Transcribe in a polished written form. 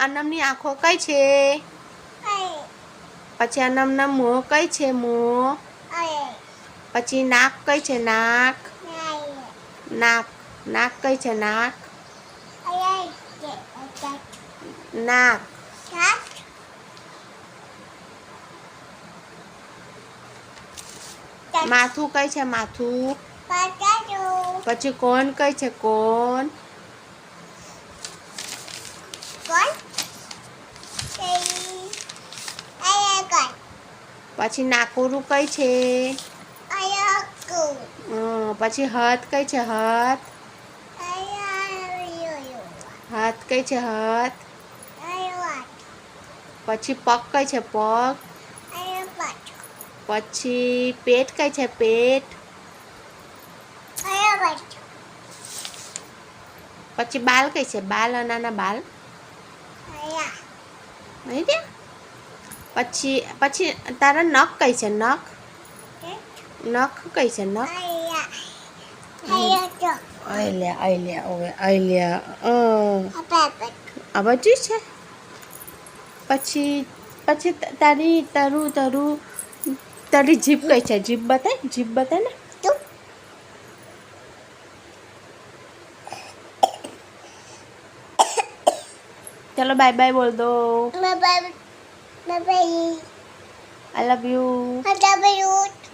અનમની આંખો કઈ છે? પછી અનમના મોં કઈ છે? મોં. પછી નાક કઈ છે? નાક. નાક નાક કઈ છે? નાક. નાક. માથું કઈ છે? માથું. પછી કોન કઈ છે? કોન. પછી નાકોરું કઈ છે? પછી હાથ કઈ છે? હાથ. હાથ કઈ છે? હાથ. પછી પગ કઈ છે? પગ. પછી પેટ કઈ છે? પેટ. પછી બાલ કઈ છે? બાલ. નાના બાલ નહીં દે. પછી તારા નખ કઈ છે? નખ. નખ કઈ છે? નખ. આ બાજુ છે. પછી પછી તારી જીભ કઈ છે? જીભ બતાય. જીભ બતાય ને. चलो बाय बाय बोल दो. Bye bye. I love you. I love you.